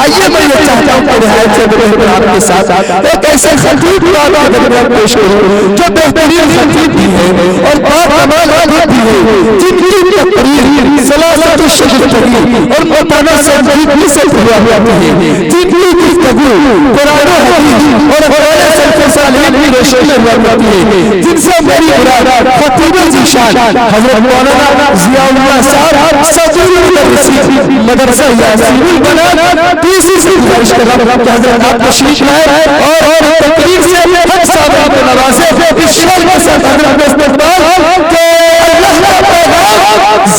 आइए मैं ये चाहता हूँ कि रिहायत से मेरे आपके साथ एक ऐसे खतीब को आप पेश करो जो बेहतरीन खतीब भी है और बाकमाल खतीब भी है, जिनकी तकरीर सलासतुल शरीफ और मुताना से तरीके से हुआ करती है, जिनकी गुफ्तगू कुरान और हदीस और हवाले सल्फ़े सालिहीन की रोशनी में हुआ करती है, जिनसे मेरी मुराद खतीब ज़ीशान हज़रत मौलाना ज़ियाउल्लाह साहब सदरुल रसीद मदरसा यासीनुल बनान तीसरी से गुजारिश कर रहा हूं कि हज़रत आप तशरीफ लाए और तकरीर से हम सब को नवाजे इस शिवर के साथ हज़रत का इस्तेमाल कि अल्लाह का पैगाम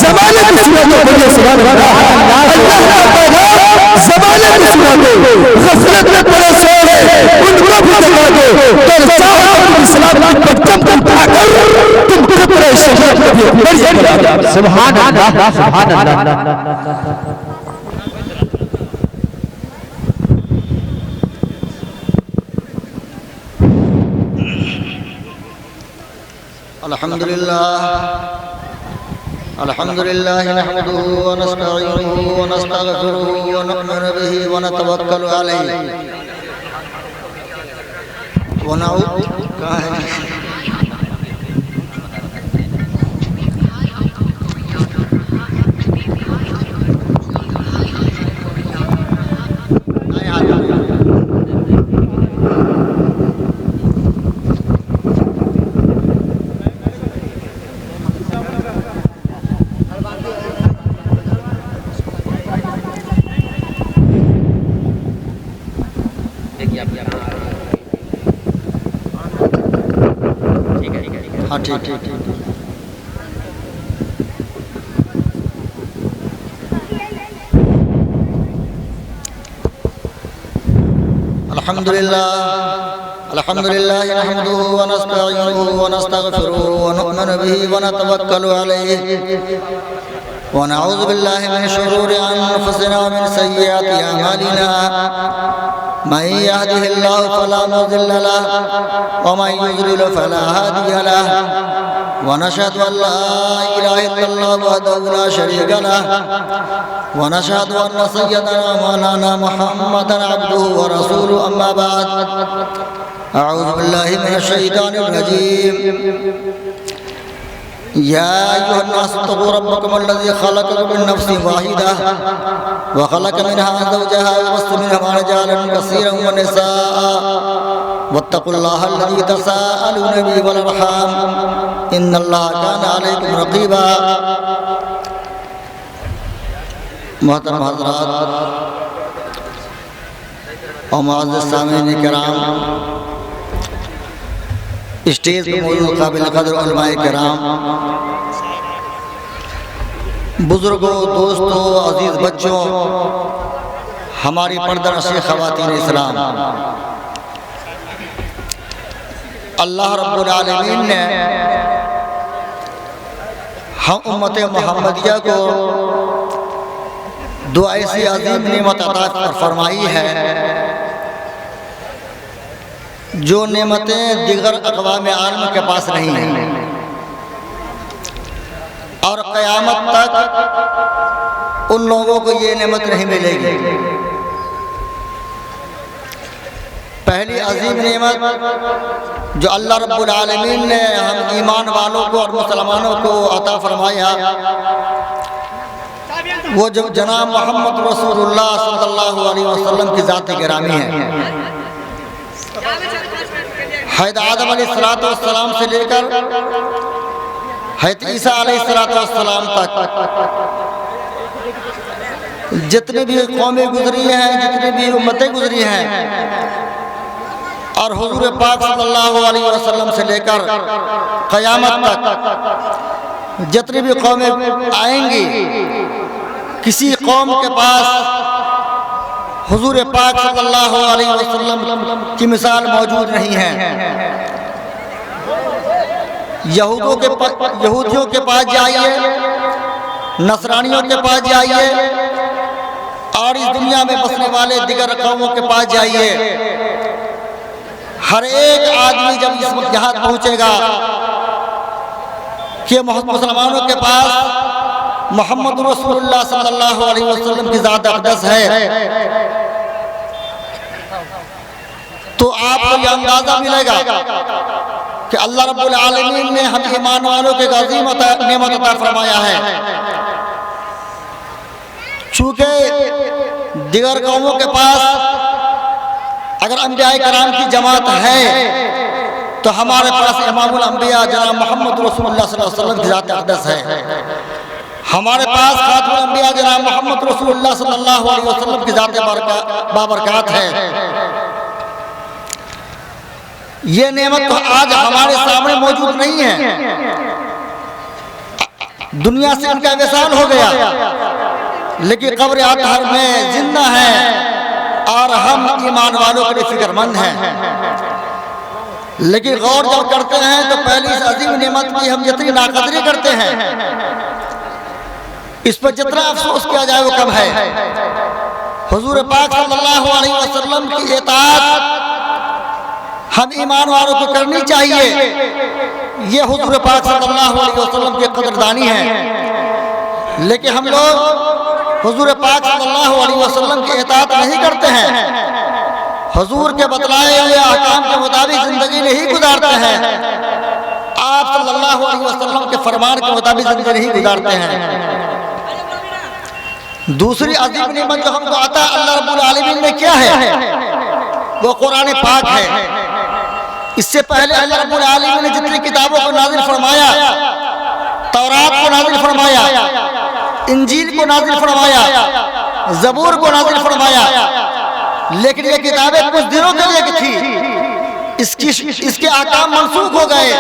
ज़माने की सूरत में बोलिए सुभान अल्लाह, अल्लाह का पैगाम ज़माने की सूरत में गफलत में पड़े सोए उनको भी जगा दो तो चाहो इस्लाम की परचम को उठाकर तुम पूरे शहर में सुभान अल्लाह, सुभान अल्लाह। अल्हम्दुलिल्लाह नहमदुहु व नस्तईनुहु व नस्तगफिरुहु व नु'मिनु बिही व नतवक्कलु अलैहि व नऊज़ु अल्हम्दुलिल्लाह नहमदुहु व नस्तईनुहु व नस्तगफिरुहु व नु'मिनु बिही व नतवक्कलु अलैहि व नऊज़ु बिल्लाहि मिन शुरूरि अनफुसिना व मिन सय्यिआति अमालिना मन यहदिहिल्लाहु फला मुज़िल्ल लहु व मन युज़लिल फला हादिय लहु व नशहदु अन ला इलाहा इल्लल्लाह वहदहु ला शरीका लहु व नशहदु अन्न सय्यदना मौलाना मुहम्मदन अब्दुहु व रसूलुहु अम्मा बाद अऊज़ु बिल्लाहि मिनश शैतानिर रजीम या अय्युहन्नास इत्तक़ू रब्बकुम अल्लज़ी ख़लक़कुम मिन नफ़्सिन वाहिदह व ख़लक़ मिनहा ज़ौजहा व बस्स मिनहुमा रिजालन कसीरन व निसाअ वत्तक़ुल्लाह अल्लज़ी तसाअलून बिही वल अर्हाम इन्नल्लाहा काना अलैकुम रक़ीबा। मोहतरम हज़रात और मुअज़्ज़िज़ सामीन किराम, स्टेज पर मौजूद काबिल क़द्र उलमाए किराम, बुजुर्गों, दोस्तों, अजीज बच्चों, हमारी पर्दानशीं ख़वातीन इस्लाम, अल्लाह रब्बुल आलमीन ने हम उम्मत मोहम्मदिया को दो ऐसी अजीम नेमत अता फरमाई है जो नेमतें दिगर अक़वाम आलम के पास नहीं हैं और क़यामत तक उन लोगों को ये नेमत नहीं मिलेगी। पहली अजीम नेमत जो अल्लाह रब्बुल आलमीन ने हम ईमान वालों को और मुसलमानों को अता फरमाया वो जो जनाब मोहम्मद रसूलुल्लाह सल्लल्लाहु अलैहि वसल्लम की ज़ात गिरामी है। हज़रत आदम अलैहिस्सलाम से लेकर हज़रत ईसा अलैहिस्सलाम तक जितनी भी कौमें गुजरी हैं, जितनी भी उम्मतें गुजरी हैं और हुजूर पाक सल्लल्लाहु अलैहि वसल्लम से लेकर क़यामत तक जितनी भी कौमें आएंगी, किसी कौम के पास हुजूर पाक सल्लल्लाहु अलैहि वसल्लम की मिसाल मौजूद नहीं है। यहूदियों के पास जाइए, नसरानियों के पास जाइए और इस दुनिया में बसने वाले दिगर कौमों के पास जाइए, हर एक आदमी जब इस वक्त यहाँ पहुँचेगा कि मुसलमानों के पास मोहम्मद रसूलुल्लाह सल्लल्लाहु अलैहि वसल्लम की ज़ात अक़दस है, तो आपको यह अंदाजा मिलेगा कि अल्लाह रब्बुल आलमीन ने हम ईमान वालों के अज़ीम नेमत अता फरमाया है। चूँकि दिगर कौमों के पास अगर अंबिया कराम की जमात है, तो हमारे पास इमामुल अंबिया जनाब मोहम्मद रसूलुल्लाह सल्लल्लाहु अलैहि वसल्लम की ज़ात अक़दस है। हमारे पास खातमुल अंबिया जनाब मोहम्मद रसूलुल्लाह सल्लल्लाहु अलैहि वसल्लम की ज़ात बाबरकत है। ये नेमत तो आज हमारे सामने मौजूद नहीं है, दुनिया से इनका विसाल हो गया, लेकिन कब्र अतहर में जिंदा है और हम ईमान वालों के लिए फिक्रमंद हैं। लेकिन गौर जब करते हैं तो पहली इस अजीम नेमत की हम जितनी नाकदरी करते हैं, इस पर जितना अफसोस किया जाए वो कम है। हुजूर पाक सल्लल्लाहु अलैहि वसल्लम की इताअत हम ईमान वालों को करनी चाहिए, ये हुजूर पाक सल्लल्लाहु अलैहि वसल्लम की कदरदानी है। लेकिन हम लोग हुजूर पाक सल्लल्लाहु अलैहि वसल्लम की इताअत नहीं करते हैं, हुजूर के बतलाए हुए अहकाम के मुताबिक जिंदगी नहीं गुजारते हैं, आप सल्लल्लाहु अलैहि वसल्लम के फरमान के मुताबिक जिंदगी नहीं गुजारते हैं। दूसरी अजीब नेमत जो हमको आता है अल्लाह रब्बुल आलमीन ने क्या है, वो कुरान पाक है। इससे पहले अल्लाह रब्बुल आलमीन ने जितनी किताबों को नाज़िल फरमाया, तौरात को नाज़िल फरमाया, इंजील को नाज़िल फरमाया, ज़बूर को नाज़िल फरमाया, लेकिन ये किताबें कुछ दिनों के लिए थी, इसके अहकाम मनसूख हो गए,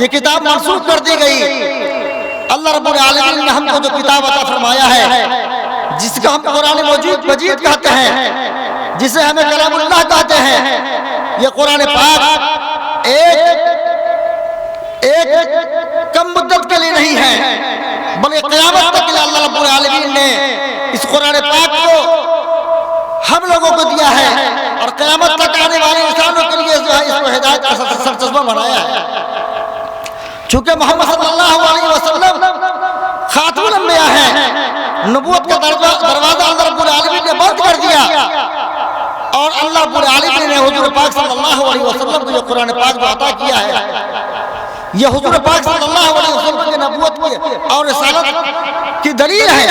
ये किताब मनसूख कर दी गई। अल्लाह रब्बुल आलमीन ने हमको जो किताब अता फरमाया है, जिसका हम कुरान मजीद कहते हैं, जिसे हमें कलामुल्लाह कहते हैं, ये कुरान पाक एक कम मुद्दत के लिए नहीं है, बल्कि क़यामत तक के लिए अल्लाह रब्बुल आलमीन ने इस कुरान पाक को हम लोगों को दिया है और क़यामत तक आने वाले इंसानों के लिए जो है इसको हिदायत का सरचश्मा बनाया है। चूँकि मोहम्मद सल्लल्लाहु अलैहि वसल्लम खातमुल अंबिया है, नबूवत का दरवाजा अल्लाह रब्बुल आलमीन ने बंद कर दिया और अल्लाह रब्बुल आलमीन ने हुजूर पाक सल्लल्लाहु अलैहि वसल्लम को जो कुरान पाक जो अता किया है, यह हुजूर पाक सल्लल्लाहु अलैहि वसल्लम की नबूवत की और रिसालत की दलील है।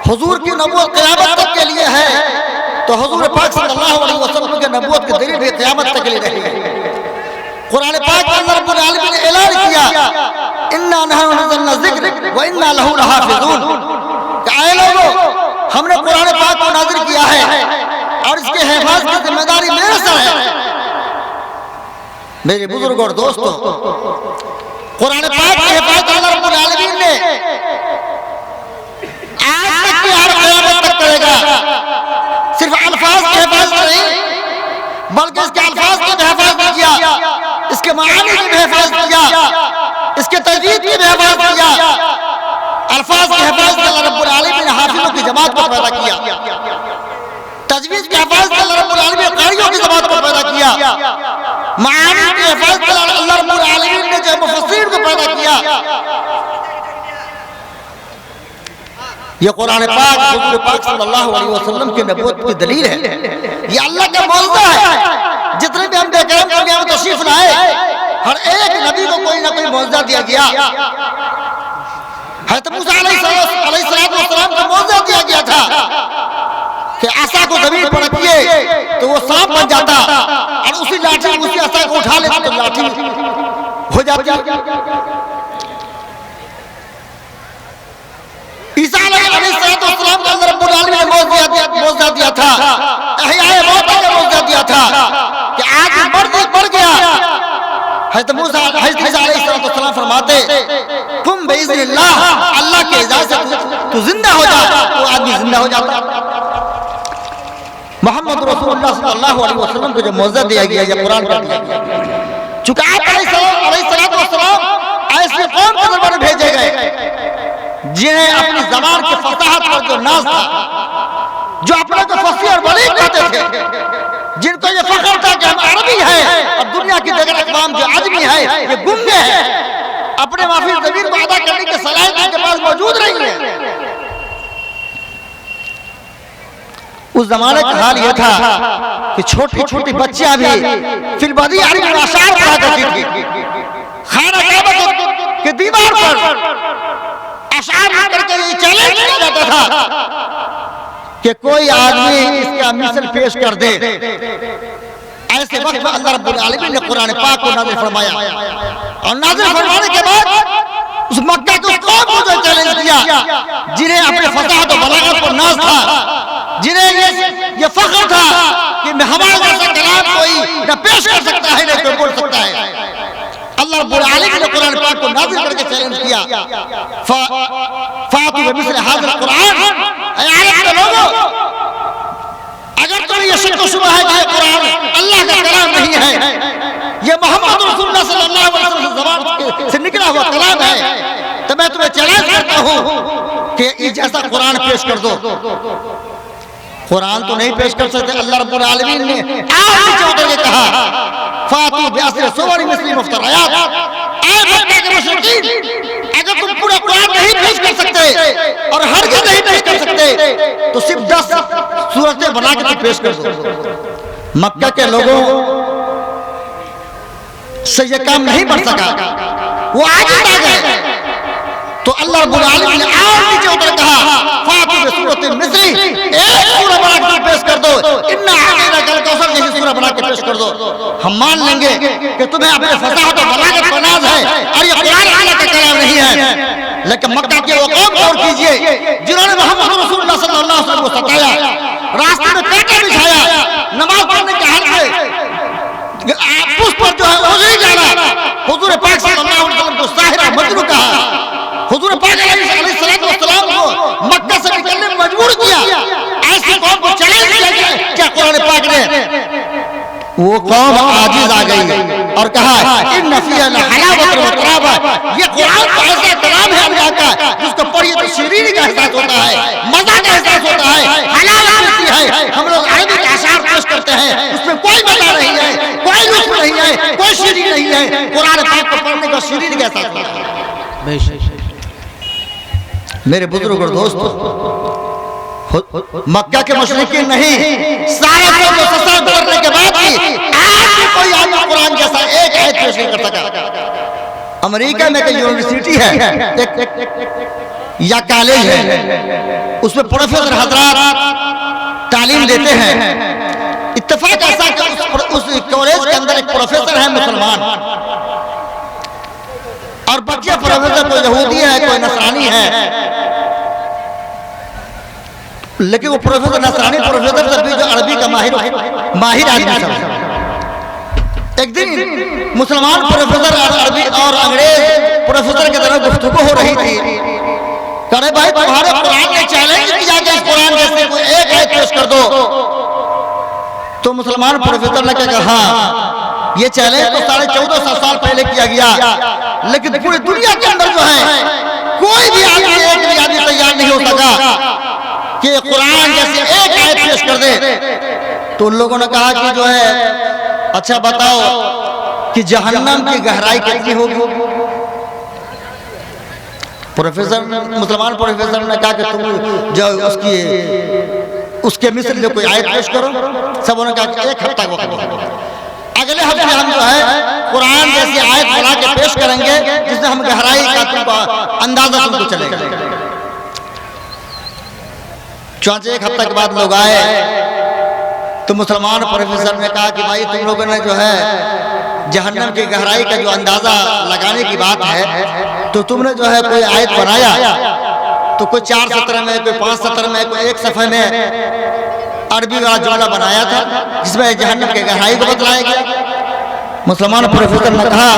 हुजूर की नबूवत क़यामत तक के लिए है, तो हुजूर पाक सल्लल्लाहु अलैहि वसल्लम की नबूवत की दलील भी क़यामत तक के लिए रहेगी। कुरान पाक में अल्लाह रब्बुल आलमीन ने ऐलान किया, इन्ना नहनु नज़्ज़लना ज़िक्र व इन्ना लहू लहाफ़िज़ून, कि ऐ लोगों, हमने कुरान पाक को नाज़िल किया है और इसके हिफाज़त की जिम्मेदारी मेरे सर है। मेरे बुजुर्ग और दोस्तों, कुरान पाक की हिफाज़त अल्लाह रब्बुल आलमीन ने आज तक की हर क़यामत तक करेगा। सिर्फ अल्फाज की हिफाज़त नहीं, बल्कि इसके अल्फाज की भी हिफाज़त किया, इसके मानी की भी हिफाज़त किया, इसके तजवीज़ की भी हिफाज़त किया। अल्फाज की हिफाज़त अल्लाह रब्बुल आलमीन ने हाफिज़ों की जमात को पैदा किया, तजवीज़ की हिफाज़त अल्लाह रब्बुल आलमीन ने क़ारियों की जमात को पैदा किया, मानी की हिफाज़त अल्लाह रब्बुल आलमीन ने जो मुफस्सिरीन को पैदा किया। ये कुरान पाक हुजूर पाक सल्लल्लाहु अलैहि वसल्लम की नबूवत की दलील है, ये अल्लाह का मौजूदा है। जितने भी हम बेकराम दुनिया में तशरीफ लाए, हर एक नबी को कोई ना कोई मौजूदा दिया गया। हज़रत मूसा अलैहिस्सलाम को मौजूदा दिया गया था कि आसा को जमीन पर रखिए तो वो सांप बन जाता, और उसी लाठी उसी आसा को उठा लेते तो लाठी हो जाती। ईसा अलैहिस्सलाम को अल्लाह रब्बुल आलमीन ने मौजूदा दिया था, इहयाए मौत का मौजूदा दिया था कि आज बढ़ गया। हज़रत मूसा अलैहिस्सलाम फरमाते, तुम बिइज़्निल्लाह, अल्लाह के इजाज़त से तू जिंदा हो जा, वो आदमी जिंदा हो जाता। मोहम्मद रसूलुल्लाह सल्लल्लाहु अलैहि वसल्लम को जो मौजूदा दिया गया, ये कुरान का दिया गया। चूँकि आप अलैहिस्सलाम ऐसे कौम के दरबार में भेजे गए जिन्हें अपनी ज़बान की फसाहत पर जो नाज था, जो अपने को फसीह और बलीग कहते थे, जिनको ये फख्र था कि हम अरबी हैं और दुनिया की दीगर अक़वाम जो आदमी है ये गुंगे हैं, अपने अपने माफी ज़मीर को अदा करने की सलाहियत उनके पास मौजूद नहीं है। उस जमाने का हाल यह था कि छोटी छोटी बच्चियां भी फिलबदी अरबी में अशार पढ़ा करती थी। खाना काबा के दीवार पर अशार लिख करके ये चैलेंज किया जाता था कि कोई आदमी इसका मिसल पेश कर दे। ऐसे वक्त में अल्लाह रब्बुल आलमीन ने कुरान पाक को नाज़िल फरमाया और नाज़िल फरमाने के बाद उस मक्का के उस कौम को जो चैलेंज किया, जिन्हें अपने फसाहत और बलागत पर नाज था, जिन्हें ये फख्र था कि हमारा जैसा कलाम कोई न पेश कर सकता है न कोई बोल सकता है, अल्लाह रब्बुल आलमीन ने कुरान पाक को नाज़िल करके चैलेंज किया, फातू बिमिस्ल हाज़िल कुरान। ऐ अरब के लोगों, अगर तुम्हें ये शक व शुबह है कि ये कुरान अल्लाह का कलाम नहीं है, ये मोहम्मद रसूलुल्लाह सल्लल्लाहु अलैहि वसल्लम की ज़बान से निकला हुआ कलाम है, तो मैं तुम्हें चैलेंज करता हूँ कि इस जैसा कुरान पेश कर दो। कुरान तो नहीं पेश कर सकते। अल्लाह रब्बुल आलमीन ने नीचे उतर के कहा, फातू बिअस्रि सुवर मिस्ली मुफ्तरयात। ऐ मक्का के मुशरिकीन, अगर तुम पूरा कुरान नहीं पेश कर सकते और हरगिज़ नहीं पेश कर सकते तो सिर्फ 10 सूरतें बना के तुम पेश कर दो। मक्का के लोगों से ये काम नहीं बढ़ सका, वो आजिज़ आ गए। तो अल्लाह रब्बुल आलमीन ने नीचे उतर कहा, फातू बिसूरतिन मिस्ली, एक सूरह बना के पेश कर दो। इन्ना आतैना कल कौसर जैसी सूरह बना के पेश कर दो। हम मान लेंगे कि तुम्हें अपने फसाहत और बलागत पर नाज है और ये कुरान अल्लाह का कलाम नहीं है। लेकिन मक्का के वो कौम गौर कीजिए जिन्होंने मोहम्मद रसूलुल्लाह सल्लल्लाहु अलैहि वसल्लम को सताया, रास्ते में पेटे बिछाया, नमाज पढ़ने के हाल में पुष्प पर जो है वो नहीं जाना, हुजूर पाक सल्लल्लाहु अलैहि वसल्लम को साहिर और मजनून कहा, हुजूर पाक अलैहिस्सलाम को मक्का से निकलने में मजबूर किया। ऐसी कौम को चैलेंज किया क्या कुरान पाक ने? वो कौम आजिज़ आ गई और कहा, इन्न फीहा लहलावत व तराबा, ये कुरान का ऐसा कलाम है अल्लाह का जिसको पढ़िए तो शीरीनी का एहसास होता है, मजा का एहसास होता है, हलावत मिलती है। हम लोग अरबी के अशार पेश करते हैं, उसमें कोई मजा नहीं है, कोई लुत्फ नहीं है, कोई शीरीनी नहीं है। कुरान पाक को पढ़ने का शीरीनी का एहसास होता है। मेरे बुजुर्ग और दोस्तों, मक्का के मुशरिकीन नहीं, सारे लोग ससर करने के बाद भी आज भी कोई आदमी कुरान जैसा एक आयत पेश नहीं कर सका। अमेरिका में एक यूनिवर्सिटी है या कॉलेज है, उसमें प्रोफेसर हजरात तालीम देते हैं। इत्तेफाक ऐसा कि उस कॉलेज के अंदर एक प्रोफेसर है मुसलमान और बच्चे प्रोफेसर कोई यहूदी है कोई नसरानी है, लेकिन वो प्रोफेसर नसरानी प्रोफेसर से भी जो अरबी का माहिर आदमी सब। एक दिन मुसलमान प्रोफेसर अरबी और अंग्रेज प्रोफेसर की तरह गुफ्तगू हो रही थी। कह रहे भाई तुम्हारे कुरान ने चैलेंज किया कि इस कुरान जैसे कोई एक आयत पेश कर दो। तो मुसलमान प्रोफेसर ने कहा, ये चैलेंज तो 1450 साल पहले किया गया, लेकिन पूरी दुनिया के अंदर जो है कोई भी आदमी एक भी आदमी तैयार नहीं हो सका कि कुरान जैसे एक आयत पेश कर दे। तो उन लोगों ने कहा कि जो है, अच्छा बताओ कि जहन्नम की गहराई कितनी होगी? प्रोफेसर मुसलमान प्रोफेसर ने कहा कि तुम जो उसके मिस्र जो कोई आयत पेश करो। सब उन्होंने कहा कि 1 हफ्ता का वक्त दो, अगले हफ्ते हम जो है कुरान जैसी आयत बना के पेश करेंगे जिसमें हम गहराई का तुमको अंदाजा तुमको चलेगा। चौथे 1 हफ्ते के बाद लोग आए तो मुसलमान प्रोफेसर ने कहा कि भाई तुम लोगों ने जो है जहन्नम की गहराई का जो अंदाजा लगाने की बात है, तो तुमने जो है कोई आयत बनाया तो कोई 4 सत्र में, कोई 5 सत्र में, कोई 1 सफ़े में अरबी वाला जुमला बनाया था जिसमें जहन्नम की गहराई को बतलाया गया। मुसलमान प्रोफेसर ने कहा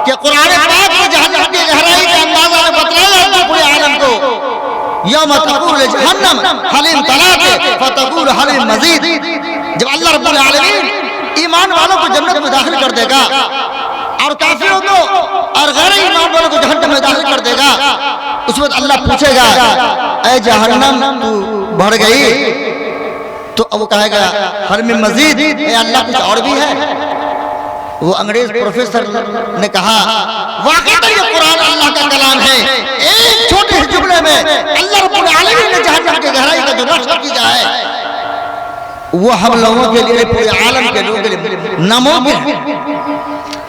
कि कुरान पाक में जहन्नम की गहराई का अंदाजा ने बतलाया पूरे आलम को। यौम तक़ूल जहन्नम हलीम तलाक़ फतक़ूल हलीम मज़ीद। जब अल्लाह रब्बुल आलमीन ईमान वालों को जन्नत में दाखिल कर देगा और काफिरों को और गैर ईमान वालों को जहन्नम में दाखिल कर देगा, उस वक्त अल्लाह पूछेगा, ऐ जहन्नम तू बढ़ गई? तो अब वो कहेगा हर में मजीद, अल्लाह कुछ और भी है? वो अंग्रेज प्रोफेसर ने कहा वाकई ये कुरान अल्लाह का कलाम है। एक छोटे से जुमले में अल्लाह रब्बुल आलमीन ने जहन्नम की गहराई का जो नक्शा किया है वो हम लोगों के लिए, पूरे आलम के लोगों के लिए नामुमकिन है।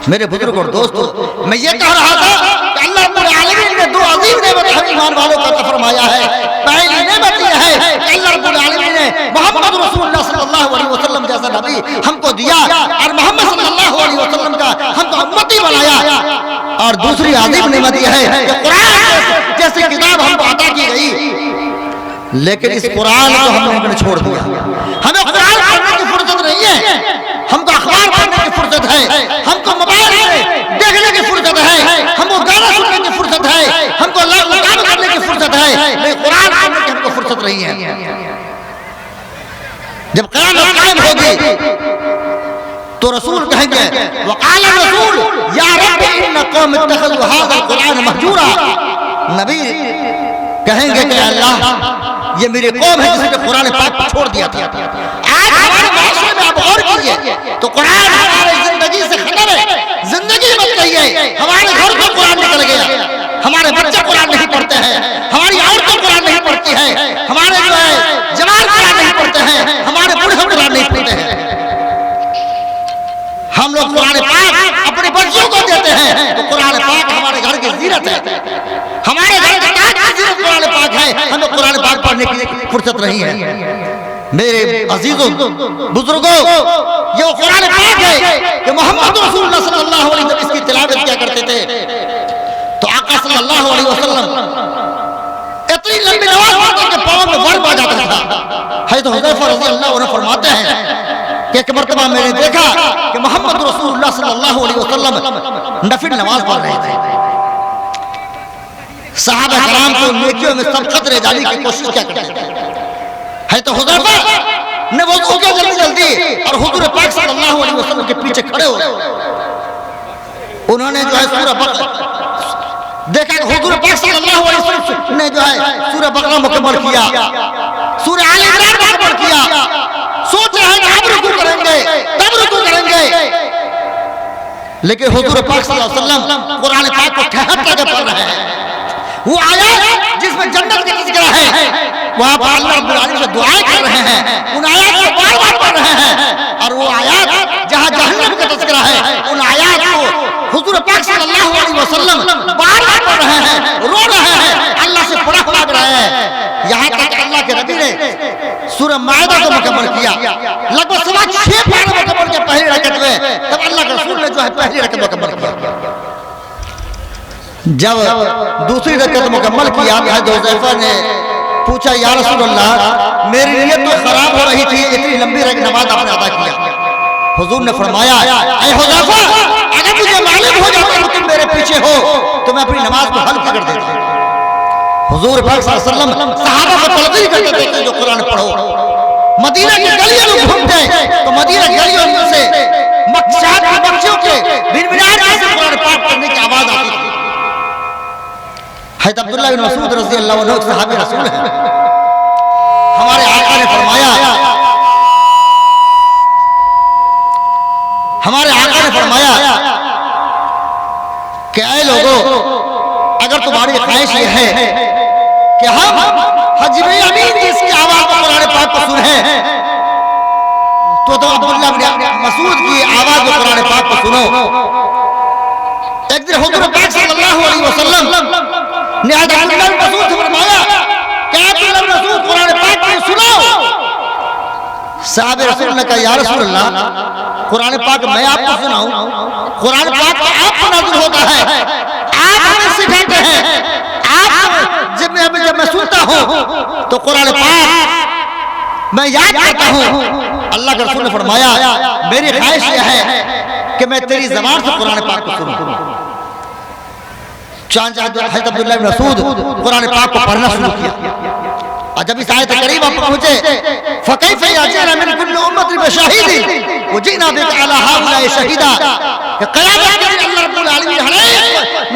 मेरे बुजुर्ग और दोस्तों, मैं ये कह रहा था कि अल्लाह रब्बुल आलमीन ने दो अजीम नेमत हम ईमान वालों का अता फरमाया है। पहली नेमत यह है कि अल्लाह रब्बुल आलमीन ने मोहम्मद रसूलुल्लाह सल्लल्लाहु अलैहि वसल्लम जैसा नबी हमको दिया और मोहम्मद सल्लल्लाहु अलैहि वसल्लम का हमको उम्मती बनाया। और दूसरी अजीम नेमत यह है कि कुरान जैसी किताब हमको अता की गई, लेकिन इस कुरान को हम लोगों ने छोड़ दिया। हमें कुरान पढ़ने की फुर्सत नहीं है, हमको अखबार पढ़ने की फुर्सत है, हमको मोबाइल में देखने की फुर्सत है, हमको गाना सुनने की फुर्सत है, हमको काम करने की फुर्सत है, लेकिन कुरान पढ़ने की हमको फुर्सत नहीं है। जब क़यामत कायम होगी तो रसूल कहेंगे वक़ाल रसूल या रब्बी इन्न कौम इत्तखज़ू हाज़ल कुरान महजूरा। नबी कहेंगे कि अल्लाह ये मेरी कौम है जिसने कुरान पाक को छोड़ दिया था। आज हमारे माशरे में आप गौर कीजिए तो कुरान हमारी जिंदगी से खत्म है, जिंदगी बच गई है। हमारे घर से कुरान निकल गया, हमारे बच्चे कुरान नहीं पढ़ते हैं, हमारी औरतें कुरान नहीं पढ़ती हैं, हमारे जो है जवान कुरान नहीं पढ़ते हैं, हमारे बूढ़े कुरान नहीं पढ़ते हैं। हम लोग कुरान पाक अपने बच्चों को देते हैं तो कुरान पाक हमारे घर की जीरत है, हमारे घर का ताज की जीरत कुरान पाक है। हमें कुरान पाक पढ़ने की फुर्सत नहीं है। मेरे अजीजों बुजुर्गों, ये वो कुरान पाक है कि मोहम्मद रसूलुल्लाह सल्लल्लाहु अलैहि वसल्लम इसकी तिलावत क्या करते थे तो आका सल्लल्लाहु अलैहि वसल्लम इतनी लंबी नमाज पढ़ते कि पांव में वर्म आ जाता था। हज़रत हुज़ैफा रज़ियल्लाहु अन्हु फरमाते हैं कि एक मर्तबा मैंने देखा कि मोहम्मद रसूलुल्लाह सल्लल्लाहु अलैहि वसल्लम नफिल नमाज पढ़ रहे थे। सहाबा कराम को नेकियों में सबकत ले जाने की कोशिश क्या करते थे। है तो हुज़ैफा ने वज़ू किया जल्दी जल्दी और हुज़ूर पाक सल्लल्लाहु अलैहि वसल्लम के पीछे खड़े हो गए। उन्होंने जो है सूरह बकरा देखा कि हुज़ूर पाक सल्लल्लाहु अलैहि वसल्लम ने जो है सूरह बकरा मुकम्मल किया, सूरह आल इमरान मुकम्मल किया। सोच रहे हैं अब रुकू करेंगे तब रुकू करेंगे, लेकिन हुज़ूर पाक सल्लल्लाहु अलैहि वसल्लम कुरान पाक को ठहर के पढ़ रहे हैं। वो आयत जिसमें जन्नत का तज़किरा है, वहां पर अल्लाह रब्बुल आलमीन से दुआएं कर रहे हैं, उन आयत को बार-बार पढ़ रहे हैं। और वो आयत जहां जहन्नम का तज़किरा है, उन आयत को हुज़ूर पाक सल्लल्लाहु अलैहि वसल्लम बार-बार पढ़ रहे हैं, रो रहे हैं, अल्लाह से पनाह मांग रहे हैं। यहाँ तक अल्लाह के नबी ने सूरह माइदा को मुकम्मल किया, लगभग 6.25 पारे मुकम्मल किया पहली रकअत में। तब अल्लाह के रसूल ने जो है पहली रकअत मुकम्मल किया। जब दूसरी रकअत मुकम्मल किया तो हुज़ैफा ने पूछा या रसूल अल्लाह मेरी नीयत तो खराब हो रही थी, इतनी लंबी नमाज आपने अदा किया। हुजूर ने फरमाया ऐ हुज़ैफा अगर मुझे मालूम हो जाता कि तुम मेरे पीछे हो तो मैं अपनी नमाज को हल्का कर देता। हुजूर पाक सल्लल्लाहु अलैहि वसल्लम सहाबा को तलकीन करते थे कि जो कुरान पढ़ो। मदीना की गलियों में घूमते तो मदीना की गलियों में से मक्साद के बच्चों के भिनभिनाहट से कुरान पाक पढ़ने की आवाज आती थी। हज़रत अब्दुल्लाह बिन मसूद रज़ियल्लाहु अन्हु सहाबी रसूल हैं। हमारे आका ने फरमाया कि ऐ लोगों अगर तुम्हारी ख्वाहिश ये है कि हम हजरे अमीन जिसकी आवाज में कुरान पाक को सुने तो अब्दुल्लाह बिन मसूद की आवाज में कुरान पाक को सुनो। एक दिन हुज़ूर पाक सल्लल्लाहु अलैहि वसल्लम ने अब्दुल्लाह बिन मसूद से फरमाया कि अब्दुल्लाह बिन मसूद कुरान पाक को सुनाओ। साहब रसूल ने कहा या रसूल अल्लाह कुरान पाक मैं आपको सुनाऊं? कुरान पाक तो आप पर नाज़िल होता है, आप हमें सिखाते हैं। आप जब मैं सुनता हूं तो कुरान पाक मैं याद करता हूं। अल्लाह के रसूल ने फरमाया मेरी ख्वाहिश यह है कि मैं तेरी ज़बान से कुरान पाक को सुनूं। हज़रत अब्दुल्लाह बिन मसूद कुरान पाक को पढ़ना शुरू किया और जब इस आयत करीम आप पहुंचे फकैफ याजना मिन कुल्ली उम्मतिन बशाहिद वजीना बिका अला हाउला शहीदा कि क़यामत के दिन अल्लाह रब्बुल आलमीन हर एक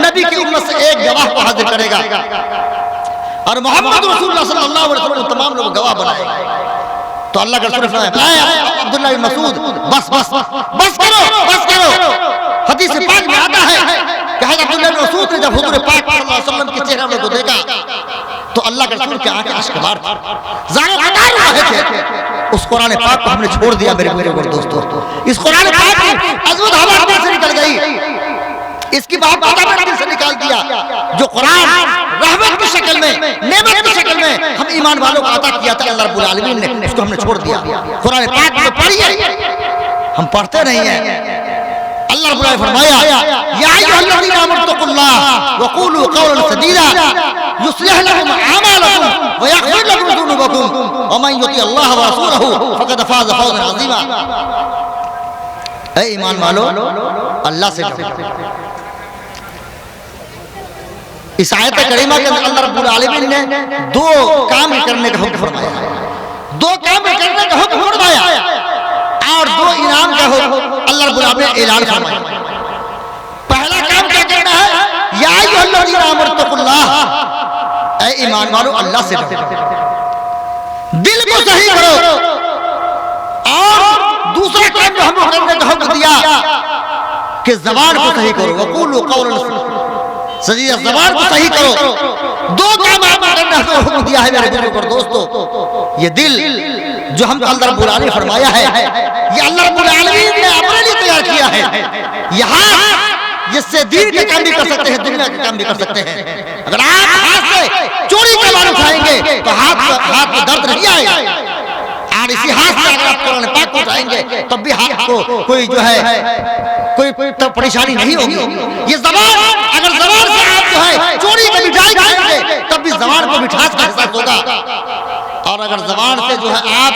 नबी की उम्मत से एक गवाह को हाजिर करेगा और मोहम्मद रसूलुल्लाह सल्लल्लाहु अलैहि वसल्लम तमाम लोग गवाह बनाएंगे। तो अल्लाह के रसूल ने फरमाया अब्दुल्लाह बिन मसूद बस करो। हदीस पाक में आता है कि हज़रत अब्दुल्लाह अल्लाह के रसूल के आंखें अश्कबार थी, ज़ाहिर कतार रहे थे। उस कुरान पाक को हमने छोड़ दिया मेरे दोस्तों। इस कुरान पाक की अज़मत हवा दिल से निकल गई, इसकी बात दिल से निकाल दिया। जो कुरान रहमत की शक्ल में, नेमत की शक्ल में हम ईमान वालों को अता किया था अल्लाह रब्बुल आलमीन ने, उसको हमने छोड़ दिया। कुरान पाक को पढ़िए, हम पढ़ते नहीं हैं। अल्लाह रब्बुल आलमीन फरमाया या अय्युहल्लज़ीना आमनुत्तक़ुल्लाह व क़ूलू क़ौलन सदीदा युस्लिह लकुम अमालकुम व यग़फिर लकुम ज़ुनूबकुम व मन युति अल्लाह व रसूलहु फ़क़द फ़ाज़ फ़ौज़न अज़ीमा। ऐ ईमान वालों, अल्लाह से डरो। इस आयत करीमा के अंदर अल्लाह रब्बुल आलमीन ने दो काम करने का हुक्म फरमाया, दो काम करने का हुक्म फरमाया और दो इनाम का हुक्म अल्लाह रब्बुल आलमीन ने ऐलान फरमाया। पहला काम क्या करना है, या अय्युहल्लज़ीना आमनुत्तक़ुल्लाह, ऐ ईमान वालों अल्लाह से डरो, दिल को सही करो। और दूसरा काम जो हमें करने का हुक्म दिया कि ज़बान को सही करो, वक़ूलू क़ौलन सदीदा, ज़बान को सही करो। दो काम आपको करने का हुक्म दिया है मेरे बुजुर्गों और दोस्तों। ये दिल जो हम अल्लाह रब्बुल आलमीन ने फरमाया है, ये अल्लाह रब्बुल आलमीन ने अपने लिए तैयार किया है। यहाँ जिससे दीन के काम भी कर सकते हैं, दुनिया के काम भी कर सकते हैं। अगर आप हाथ से चोरी का माल उठाएंगे तो हाथ में दर्द नहीं आएगा, और इसी हाथ से अगर आप कुरान पाक को उठाएंगे तब भी हाथ को कोई जो है कोई परेशानी नहीं होगी। ये ज़बान, अगर ज़बान से आप जो है चोरी की मिठाई खाएंगे तब भी ज़बान को मिठास का एहसास होगा, और अगर ज़बान से जो है आप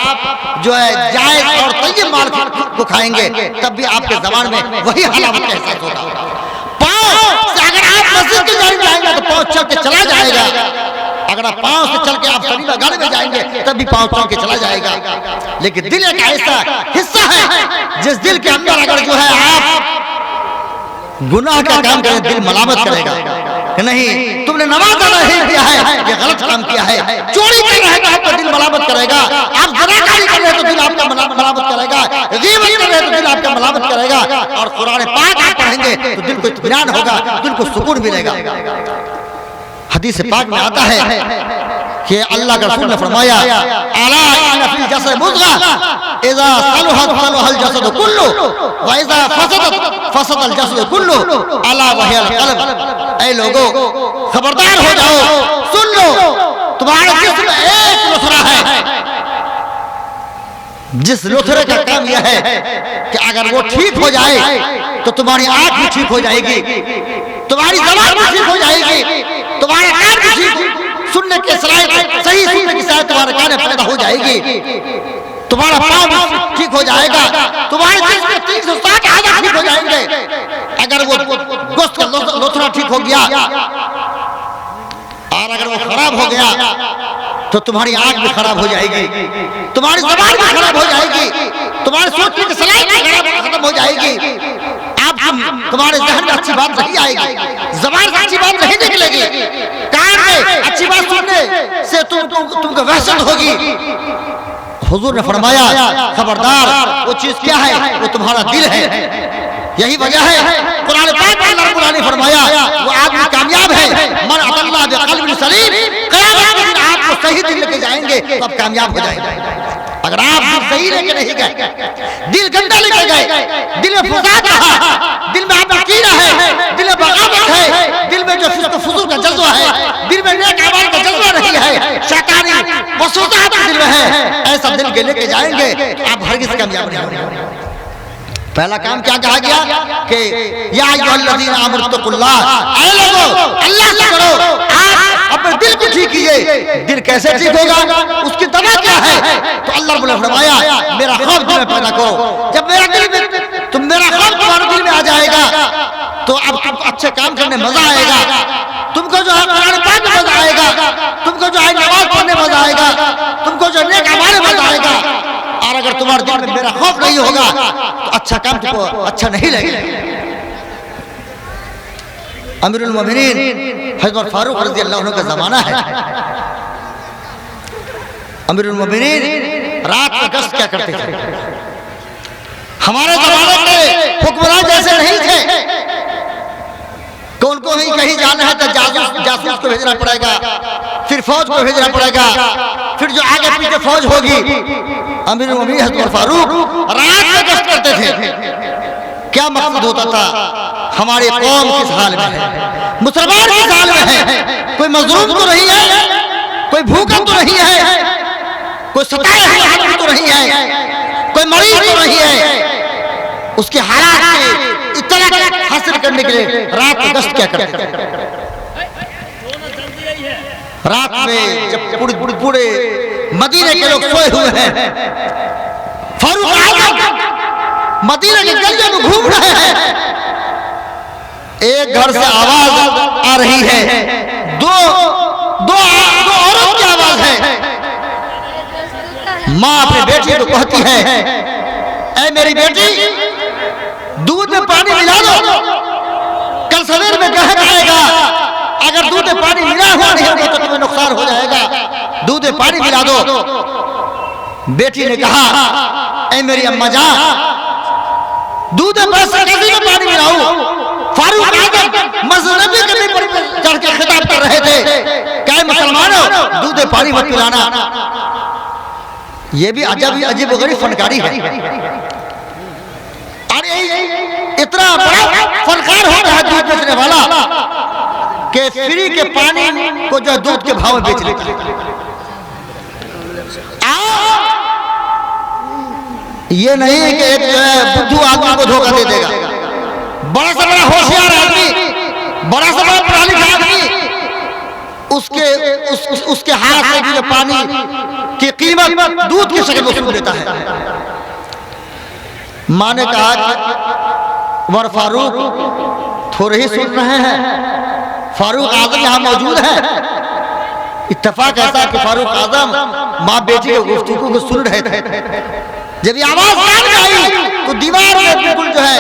जो है जायज़ और तय्यब माल को खाएंगे तब भी आपके ज़बान में वही हलावत का एहसास होगा। पाँव से अगर आप मस्जिद की जानिब जाएंगे तो पाँव चल के चला जाएगा, अगर आप पाँव से चल के आप सलीला गाने में जाएंगे तब भी पाँव चल के चला जाएगा। लेकिन दिल एक ऐसा हिस्सा है जिस दिल के अंदर अगर जो है आप गुनाह का काम करें, दिल मलामत करेगा कि नहीं तुमने नमाज अदा नहीं किया है, ये गलत काम किया है। चोरी कर रहे हैं तो आपका दिल मलामत करेगा, आप ज़नाकारी कर रहे हैं तो दिल आपका मलामत करेगा, ग़ीबत कर रहे हैं तो दिल आपका मलामत करेगा। और कुरान पाक आप पढ़ेंगे तो दिल को इत्मीनान होगा, दिल को सुकून मिलेगा। हदीस पाक में आता है कि अल्लाह के रसूल ने फरमाया अला इन्ना फिल जसद मुज़गा इज़ा सलहत सलहल जसद कुल्लु व इज़ा फसदत फसदल जसद कुल्लु अला वहियल क़ल्ब। ऐ लोगों, खबरदार हो जाओ, सुन लो, तुम्हारे जिस्म में एक लुथरा है, जिस लुथरे का काम यह है कि अगर वो ठीक हो जाए तो तुम्हारी आंख भी ठीक हो जाएगी, तुम्हारी ज़बान भी ठीक हो जाएगी, तुम्हारे कान भी ठीक सुनने के सलाहियत, सही सुनने की सलाहियत तुम्हारे कान में पैदा हो जाएगी, तुम्हारा पाँव भी ठीक हो जाएगा, तुम्हारे जिस्म के 360 आज़ा ठीक हो जाएंगे। अगर वो गोश्त का लोथरा ठीक हो गया और अगर वो खराब हो गया तो तुम्हारी आंख भी खराब हो जाएगी, तुम्हारी ज़बान भी खराब हो जाएगी, तुम्हारे सोचने की सलाहियत खत्म हो जाएगी। आप तुम्हारे ज़हन में अच्छी बात नहीं आएगी, ज़बान से अच्छी बात नहीं निकलेगी, कान में अच्छी बात सुनने से तुमको वहशत होगी। हुजूर ने फरमाया खबरदार, वो चीज क्या है, वो तुम्हारा दिल है। यही वजह है कुरान पाक में अल्लाह रब्बुल आलमीन फरमाया वो आदमी कामयाब है मन अल्लाह बिक़ल्बिन सलीम, क़यामत के दिन आपको सही दिल लेके जाएंगे तो आप कामयाब हो जाएंगे। अगर आप सही लेके नहीं गए, दिल गंदा लेके गए, दिल में फसाद रहा, दिल में आपका कीड़ा है, दिल में बगावत है, दिल में जो फिस्क फुजूर का जज्बा है, दिल में नेक अमाल का जज्बा नहीं है, शैतानी वसवसात दिल में है, ऐसा दिल के लेके जाएंगे आप हरगिज़ कामयाब नहीं होंगे। पहला काम क्या कहा गया कि या अय्युहल्लज़ीना आमनुत्तक़ुल्लाह, ऐ लोगों अल्लाह से डरो, आप अपने दिल को ठीक कीजिए। दिल कैसे ठीक होगा, उसकी दवा क्या है? तो अल्लाह रब्बुल आलमीन ने फरमाया मेरा खौफ दिल में पैदा करो। जब मेरा दिल में तुम मेरा खौफ तुम्हारे दिल में आ जाएगा तो अब तुमको अच्छे काम करने मजा आएगा, तुमको जो है कुरान पाक में मजा आएगा, तुमको जो है नमाज पढ़ने मजा आएगा, तुमको जो नेक अमाल में मजा आएगा। और अगर तुम्हारे दिल में मेरा खौफ नहीं होगा तो अच्छा काम तुमको अच्छा नहीं लगेगा। अमीरुल मोमिनीन हज़रत फारूक रज़ी अल्लाह अन्हु का ज़माना है। अमीरुल मोमिनीन रात में गश्त क्या करते थे, हमारे ज़माने के हुक्मरान जैसे नहीं थे कि उनको ही कहीं जाना है तो जासूस को भेजना पड़ेगा, फिर फौज को भेजना पड़ेगा, फिर जो आगे पीछे फौज होगी। अमीर मुमिनीन हज़रत फारूक रात में गश्त करते थे। क्या मकसद होता था? हमारे कौम किस हाल में है, मुसलमान किस हाल में है, कोई मजलूम तो नहीं है, कोई भूखा तो नहीं है, कोई सताए हुए आदमी तो नहीं है, कोई मरीज तो नहीं है। उसके हालात के इतना हासिल करने के लिए रात में गश्त क्या करते थे। रात में जब पूरे मदीने के लोग सोए हुए हैं, फारूक आज़म मदीने के गलियों में घूम रहे हैं। एक घर से आवाज आ रही है, दो औरत की आवाज है। माँ अपनी बेटी को कहती है, ऐ मेरी बेटी, दूध में पानी मिला दो, कल सवेर में कहर आएगा। अगर दूध में पानी मिला हुआ नहीं होगा तो तुम्हें नुकसान हो जाएगा, दूध में पानी मिला दो। बेटी ने कहा, ऐ मेरी अम्मा जान, दूध में कैसे पानी मिलाऊं? फारूक आज़म मजनबी के ऊपर चढ़ के खिताब कर रहे थे, क्या मुसलमानों दूध में पानी मत पिलाना। ये भी अजीब गरीब फनकारी है। अरे इतना बड़ा फनकार हो रहा है दूध बेचने वाला कि फ्री के पानी को जो दूध के भाव में बेच लेता है। ये नहीं कि एक जो है बुद्धू आदमी को धोखा दे देगा, बड़ा से बड़ा होशियार आदमी, बड़ा से बड़ा पढ़ा लिखा आदमी, उसके हाथ से जो पानी की कीमत दूध की शक्ल में वसूल लेता है। माँ ने कहा कि उमर फारूक थोड़े ही सुन रहे हैं, फारूक आज़म यहाँ मौजूद है। इत्तेफाक ऐसा कि फारूक आज़म माँ बेटी के गुफ्तगू को सुन रहे थे। जब ये आवाज कान में आई तो दीवार में बिल्कुल जो है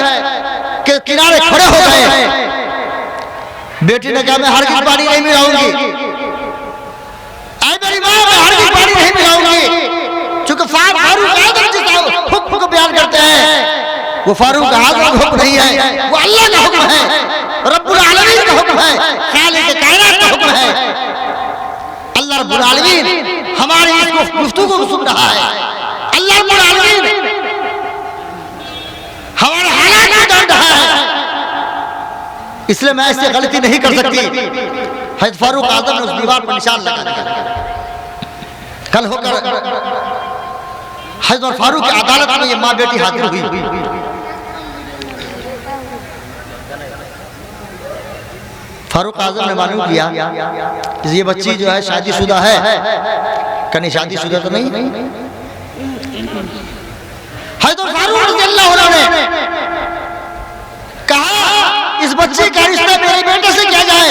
के किनारे खड़े हो गए। बेटी ने कहा, मैं हरगिज़ पानी नहीं मिलाऊंगी, मेरी माँ, मैं हरगिज़ पानी नहीं मिलाऊंगी। चूंकि फारूक आज़म जिस हुक्म को बयान करते हैं वो फारूक आज़म का हुक्म नहीं है, वो अल्लाह का हुक्म है, रब्बुल आलमीन का हुक्म है, खालिक कायनात का हुक्म है। अल्लाह रब्बुल आलमीन हमारी इस गुफ्तगू को सुन रहा है। अल्लाह रब्बुल आलमीन हमारे हालात को जान रहा है, इसलिए मैं ऐसी गलती नहीं कर सकती। हज़रत फारूक आज़म ने उस दीवार पर निशान लगा दिया। कल होकर हज़रत फारूक की अदालत में ये माँ बेटी हाजिर हुई। फारूक आज़म ने मालूम किया कि ये बच्ची जो है शादीशुदा है, कहीं शादीशुदा तो नहीं। हज़रत फारूक रज़ियल्लाहु अन्हु ने कहा, इस बच्चे का रिश्ता मेरे बेटे से किया जाए।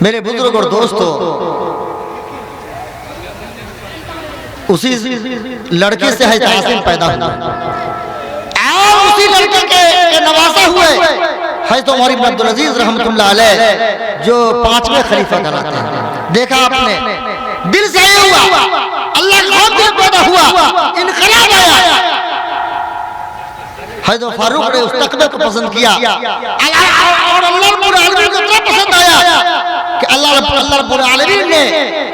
मेरे बुजुर्ग और दोस्तों, उसी लड़के से हज़रत आसिम पैदा हुआ और उसी लड़के के नवासा हुए हज़रत उमर इब्न अब्दुल अजीज रहमतुल्लाह अलैह, जो 5वें खलीफा कहलाते हैं। देखा आपने, दिल से ये हुआ, अल्लाह का खौफ दिल पैदा हुआ, इनकलाब आया। हज़रत फारूक ने उस तकबे को पसंद किया और अल्लाह रब्बुल आलमीन को इतना पसंद आया कि अल्लाह रब्बुल आलमीन ने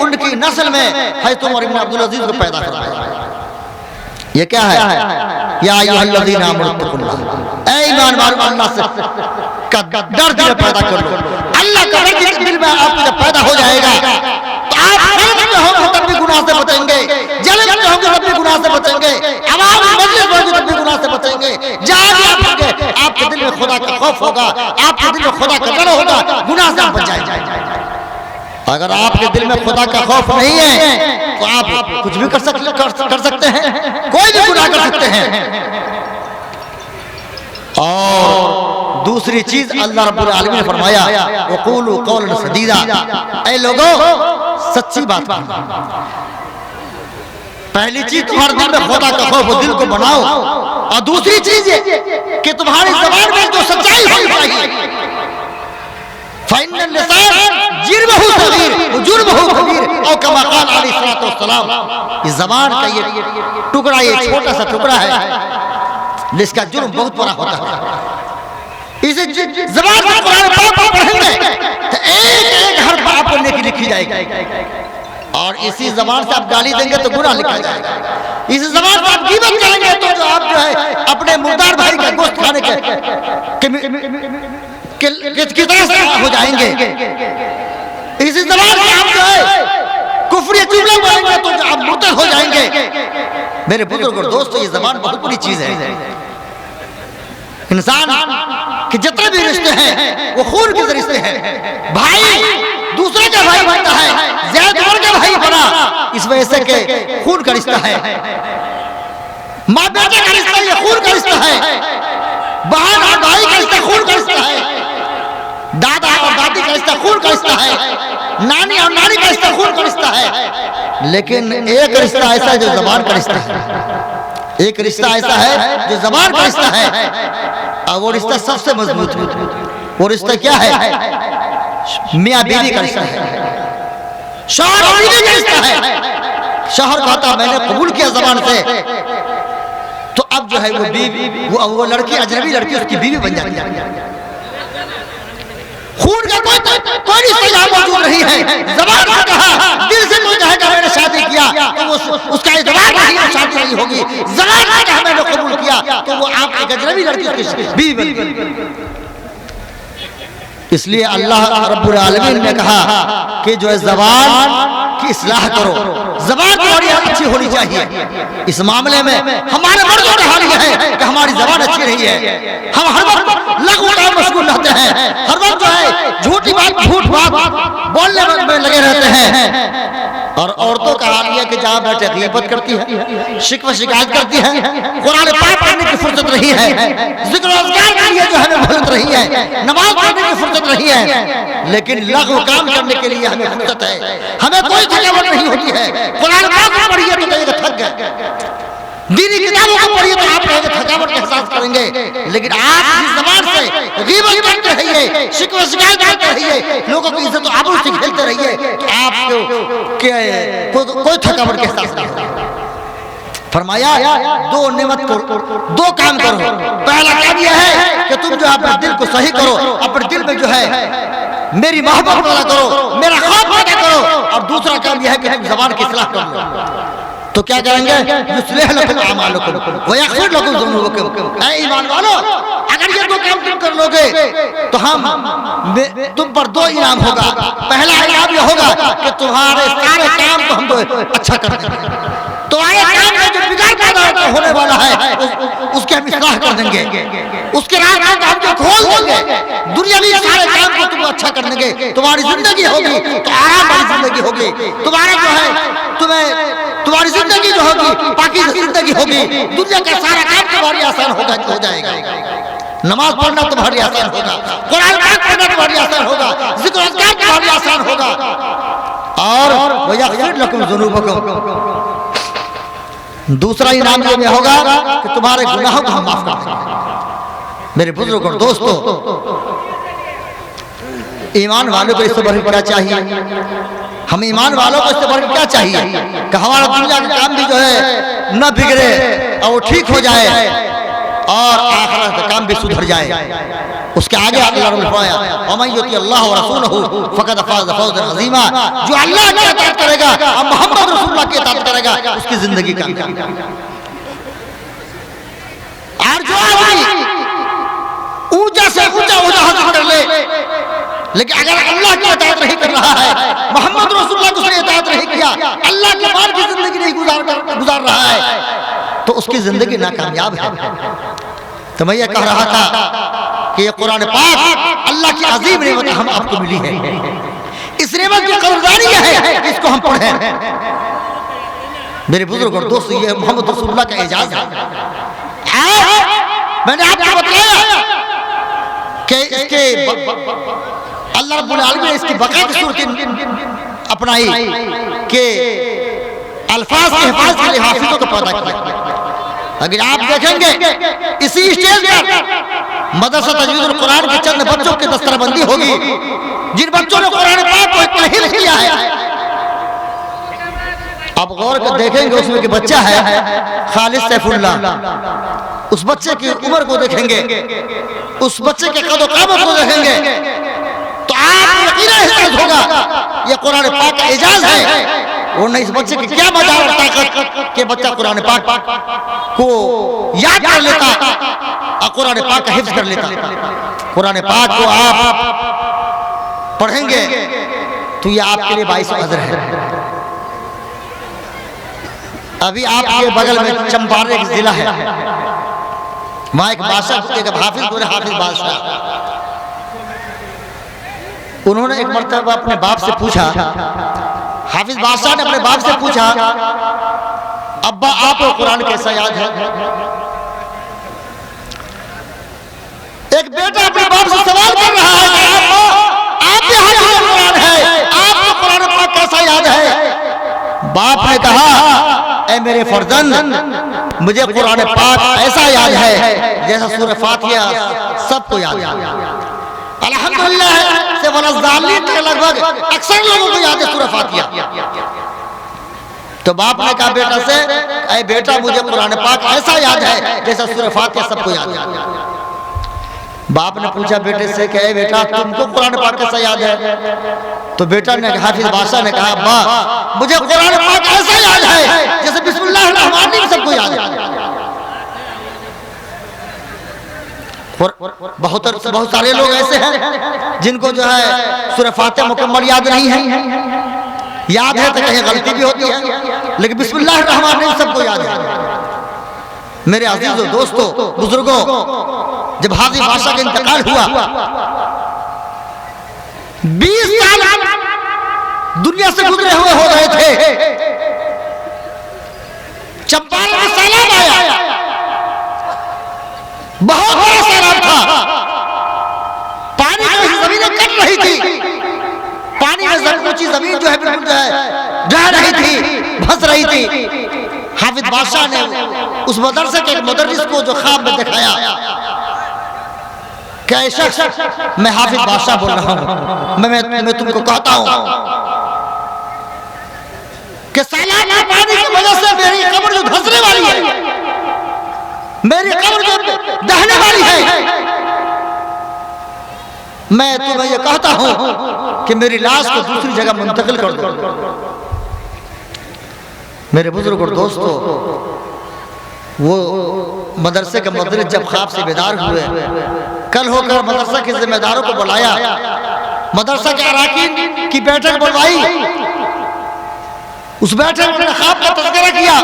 उनकी नस्ल में हज़रत उमर इब्न अब्दुल अजीज को पैदा करवाया। ये क्या है? या अय्युहल्लज़ीना आमनुत्तक़ुल्लाह, ऐ ईमान वालों, अल्लाह से का डर दिल पैदा कर लो। अल्लाह का डर दिल में आपको जब पैदा हो जाएगा तो आप खेत में होंगे तब भी गुनाह से बचेंगे, जन्नत में होंगे तब भी गुनाह से बचेंगे, आवाम मजलिस में होंगे तब भी गुनाह से बचेंगे। जहाँ भी आप होंगे आपके दिल में खुदा का खौफ होगा, आपके दिल में खुदा का डर होगा, गुनाह से आप बच जाएंगे। अगर आपके दिल में खुदा का खौफ नहीं है तो आप कुछ भी कर सकते हैं, कोई भी गुनाह कर सकते हैं। और दूसरी चीज अल्लाह रब्बुल आलमीन ने फरमाया, वक़ूलू क़ौलन सदीदा, ऐ लोगों सच्ची बात करो। पहली चीज तुम्हारे दिल में खुदा का खौफ दिल को बनाओ, और दूसरी चीज ये कि तुम्हारी ज़बान में जो सच्चाई होनी चाहिए। फ़इन्नल लिसान जिर्महु सगीर व जुर्महु कबीर, और कमा क़ाल अलैहिस्सलातु वस्सलाम, इस ज़बान का ये टुकड़ा, ये छोटा सा टुकड़ा है जिसका जुर्म बहुत बड़ा होता है। इसे ज़बान से कुरान पाक पढ़ेंगे तो एक एक हर बात पढ़ने की लिखी जाएगी, और इसी ज़बान से आप गाली देंगे तो गुनाह लिखा जाएगा। इसी ज़बान से आप ग़ीबत करेंगे तो जो आप जो है अपने मुर्दार भाई का गोश्त खाने की तरह से हो जाएंगे। इसी ज़बान से आप जो है कुफ्र जुमला बोलेंगे तो आप मुर्तद हो जाएंगे। मेरे बुजुर्ग और दोस्तों, ये ज़बान बहुत बड़ी चीज है। इंसान के जितने भी रिश्ते हैं वो खून के रिश्ते हैं। भाई दूसरे का भाई बनता है, ज़ैद और का भाई बना इस वजह से के खून का रिश्ता है। माँ बेटे का रिश्ता ये खून का रिश्ता है। बहन और भाई का रिश्ता खून का रिश्ता है। दादा और दादी का रिश्ता खून का रिश्ता है। नानी और नानी का रिश्ता खून का रिश्ता है। लेकिन एक रिश्ता ऐसा है जो ज़बान का रिश्ता है। एक रिश्ता ऐसा है जो ज़बान का रिश्ता है, और वो रिश्ता सबसे मजबूत है। वो रिश्ता क्या है? मियाँ बीवी का रिश्ता है, शौहर और बीवी का रिश्ता है। शौहर कहता मैंने कबूल किया ज़बान से, तो अब जो है वो बीवी, वो लड़की, अजनबी लड़की उसकी बीवी बन जाती है। खून का कोई रिश्ता मौजूद नहीं है। ज़बान ने कहा, दिल से कोई कहेगा मैंने शादी किया तो वो उसका इतबार नहीं, शादी नहीं होगी। ज़बान ने कहा मैंने कबूल किया तो वो आप एक अजनबी लड़की उसकी बीवी बन गई। इसलिए अल्लाह रब्बुल आलमीन ने कहा कि जो है ज़बान की इस्लाह करो। ज़बान तुम्हारी अच्छी होनी चाहिए। इस मामले में हमारे मर्दों का हाल यह है कि हमारी ज़बान अच्छी नहीं है। हम हर वक्त लघु में मशगूल रहते हैं, हर वक्त जो है झूठी बात, झूठ बात बोलने में लगे रहते हैं। और औरतों का हाल यह कि जहाँ बैठे ग़ीबत करती है, शिकवा शिकायत करती है, कुरान पाक पढ़ने की फुर्सत नहीं है, ज़िक्र अज़कार के लिए जो हमें फुर्सत नहीं है, नमाज पढ़ने की फुर्सत नहीं है, लेकिन लघु काम करने के लिए हमें फुर्सत है। हमें कोई थकावट नहीं होती है। कुरान पाक पढ़िए तो कहेंगे थक गए, दीनी किताबों को पढ़िए तो आप कहेंगे थकावट का एहसास करेंगे। लेकिन आप इस ज़बान से ग़ीबत करते रहिए, शिकवा शिकायत करते रहिए, लोगों की इज्जत आबरू से खेलते रहिए, तो आपको कोई थकावट का एहसास नहीं होगा। फरमाया दो नेमत को, दो काम करो। पहला काम यह है कि तुम जो अपने दिल को सही करो, अपने दिल में जो है मेरी मोहब्बत पैदा करो, मेरा खौफ पैदा करो। और दूसरा काम यह है कि तुम ज़बान की इस्लाह कर लो। तो क्या करेंगे? युस्लिह लकुम अमालकुम व यग़फिर लकुम ज़ुनूबकुम। ऐ ईमान वालों, अगर ये दो काम तुम कर लोगे तो हम तुम पर दो इनाम होगा। पहला इनाम ये होगा कि तुम्हारे सारे काम को हम तो अच्छा कर देंगे। तुम्हारे काम में जो बिगाड़ पैदा होने वाला है उसके हम इस्लाह कर देंगे, उसके रास्ते को हम जो खोल देंगे, दुनियावी सारे काम को तुम अच्छा कर देंगे। तुम्हारी जिंदगी होगी तो आराम वाली जिंदगी होगी। तुम्हारा जो है तुम्हारी जिंदगी जो होगी पाकीज़ा जिंदगी होगी। दुनिया का सारा काम तुम्हारी आसान हो जाएगा। नमाज पढ़ना तुम्हारी आसान होगा, कुरान पाक पढ़ना तुम्हारी आसान होगा, ज़िक्र अज़कार तुम्हारी आसान होगा, और व यग़फिर लकुम ज़ुनूबकुम। दूसरा इनाम ये होगा कि तुम्हारे गुनाहों को हम माफ कर देंगे। मेरे बुजुर्ग और दोस्तों, ईमान वालों को इससे बढ़कर क्या चाहिए? हम ईमान वालों को इससे बढ़कर क्या चाहिए कि हमारा दुनिया का काम भी जो है न बिगड़े और वो ठीक हो जाए, और आखिरत का काम भी सुधर जाए। उसके आगे अल्लाह ने फरमाया वमन युति अल्लाह व रसूलहु फक़द फ़ाज़ फ़ौज़न अज़ीमा। जो अल्लाह की इताअत करेगा और मोहम्मद रसूलुल्लाह की इताअत करेगा उसकी जिंदगी कामयाब। और जो आदमी ऊंचा से ऊंचा ओहदा हासिल कर ले, लेकिन अगर अल्लाह की इताअत नहीं कर रहा है, मोहम्मद रसूलुल्लाह की इताअत नहीं किया, अल्लाह के बाद की जिंदगी नहीं गुजार रहा है, तो उसकी जिंदगी नाकामयाब है। तो मैं ये कह रहा था कि ये कुरान पाक अल्लाह की अजीम नेमत हम आपको मिली है। इस नेमत की कदरदानी है कि इसको हम पढ़ें। मेरे बुजुर्ग और दोस्त, ये मोहम्मद रसूलुल्लाह का एजाज है। मैंने आपको बताया कि इसके अल्लाह रब्बुल आलमीन ने इसकी बका की सूरत अपनाई कि अल्फाज के हिफाजत के लिए हाफिज़ों को पैदा किया। अगर आप देखेंगे इसी स्टेज पर मदरसा तजवीजुल कुरान के चंद बच्चों की दस्तरबंदी होगी, जिन बच्चों ने कुरान पाक को इतना ही किया है। आप गौर कर देखेंगे उसमें कि बच्चा है खालिद सैफुल्लाह, उस बच्चे की उम्र को देखेंगे उस बच्चे के कदो कामत को देखेंगे तो आप यकीनन एहसास होगा ये कुरान पाक का एजाज है। और नहीं इस बच्चे की क्या मजाल और ताकत कि बच्चा कुरान पाक को याद कर लेता और कुरान पाक का हिफ्ज कर लेता। कुरान पाक को आप पढ़ेंगे तो ये आपके लिए बाइस अजर है। अभी आपके बगल में चंपारण एक जिला है, वहां एक बादशाह एक हाफिज बादशाह, उन्होंने एक मर्तबा अपने बाप से पूछा, हाफिज बादशाह ने अपने बाप से पूछा, अब्बा आपको कुरान कैसा याद है? एक बेटा अपने बाप से सवाल कर रहा है, आप हाफिज कुरान है, आपको कुरान पाक कैसा याद है? बाप ने कहा, ऐ मेरे फर्जंद, मुझे कुरान पाक ऐसा याद है जैसा सूरह फातिहा सबको याद है। अल्हम्दुलिल्लाह से वलज़ालिन के लगभग अक्सर लोगों को याद है सूरह फातिहा। तो बाप ने कहा बेटा से, ऐ बेटा मुझे कुरान पाक ऐसा याद है जैसा सूरह फातिहा सबको याद है। बाप ने पूछा बेटे से कि ऐ बेटा तुमको कुरान पाक कैसा याद है? तो बेटा ने कहा, हाफिज बादशाह ने कहा, अब्बा मुझे कुरान पाक ऐसा याद है जैसे बिस्मिल्लाहिर रहमानिर रहीम सबको याद है। बहुत सारे लोग ऐसे हैं जिनको जो है सूरह फातिहा मुकम्मल याद नहीं है, याद है तो कहीं गलती भी होती है, लेकिन बिस्मिल्लाहिर रहमानिर रहीम सबको याद है। मेरे अजीजों दोस्तों बुजुर्गों, जब हाफिज बादशाह का इंतकाल हुआ 20 साल दुनिया से गुजरे हुए हो रहे थे, चंपारण में सैलाब आया, बहुत बड़ा सैलाब था, पानी की जमीनें कट रही थी, पानी में ऊंची जमीन जो है बिल्कुल जो है ढह रही थी, फंस रही थी। हाफिज बादशाह ने उस मदरसे के एक मुदर्रिस को जो ख्वाब में दिखाया, क्या शख्स, मैं हाफिज बादशाह बोल रहा हूं, मैं तुमको कहता हूं कि सैलाब के पानी की वजह से मेरी कब्र जो धंसने वाली है, मेरी कब्र जो दहने वाली है, मैं तुम्हें यह कहता हूं कि मेरी लाश को दूसरी जगह मुंतकिल कर दो। मेरे बुजुर्ग और दोस्तों, वो मदरसे के मुदर्रिस जब ख्वाब से बेदार हुए, कल होकर मदरसा के जिम्मेदारों को बुलाया, मदरसा के अराकीन की बैठक बुलवाई, उस बैठक में ख्वाब का तज़किरा किया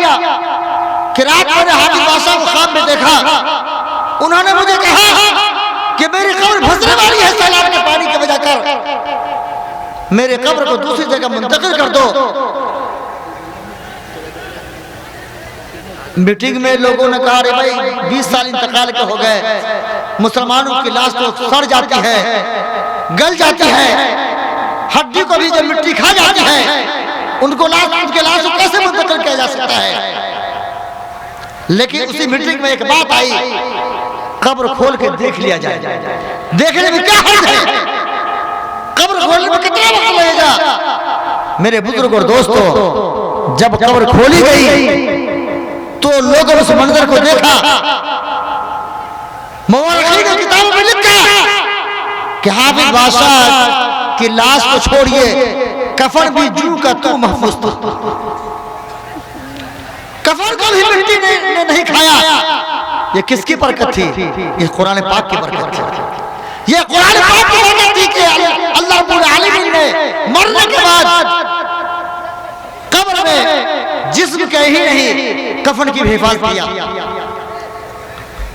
कि रात मैंने हाफिज बादशाह को ख्वाब में देखा, उन्होंने मुझे कहा कि मेरी कब्र धंसने वाली है सैलाब के पानी की वजह कर, मेरे कब्र को दूसरी जगह मुंतकिल कर दो। मीटिंग में लोगों ने कहा, अरे भाई 20 साल इंतकाल के हो गए, मुसलमानों की लाश तो सड़ जाती है, गल जाती है, हड्डी को भी जब मिट्टी खा जाती है, उनके लाश को कैसे मुंतकिल किया जा सकता है? लेकिन उसी मीटिंग में एक बात आई, कब्र खोल के देख लिया जाए। देखने में क्या हर्ज है? कब्र खोलने में कितना वक्त लगेगा? मेरे बुजुर्ग और दोस्तों, जब कब्र खोली गई तो लोगों ने उस मंजर को देखा, मुअर्रिखीन ने किताबों में लिखा कि हाफिज बादशाह की लाश को छोड़िए, कफन भी जू का तू महफूज था, कफन को भी मिट्टी ने नहीं खाया। ये किसकी बरकत थी? ये कुरान पाक की बरकत थी। ये कुरान पाक की बरकत थी कि अल्लाह रब्बुल आलमीन ने मरने के बाद कब्र में जिस्म के ही नहीं कफन की भी हिफाजत किया।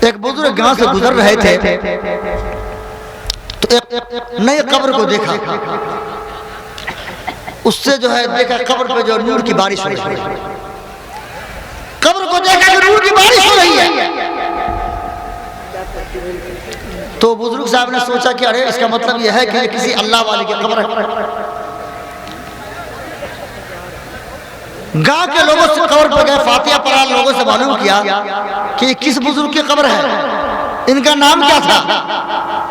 एक बुजुर्ग गांव से गुजर रहे थे तो एक नई कब्र को देखा, उससे जो है देखा कब्र पे जो नूर की बारिश हो रही है, कब्र को देखा कि नूर की बारिश हो रही है। तो बुजुर्ग साहब ने सोचा कि अरे इसका मतलब यह है कि किसी अल्लाह वाले की कब्र है। गांव के लोगों से कब्र पर गए, फातिहा पढ़ा, लोगों से मालूम किया कि किस बुजुर्ग की कब्र है, इनका नाम क्या था?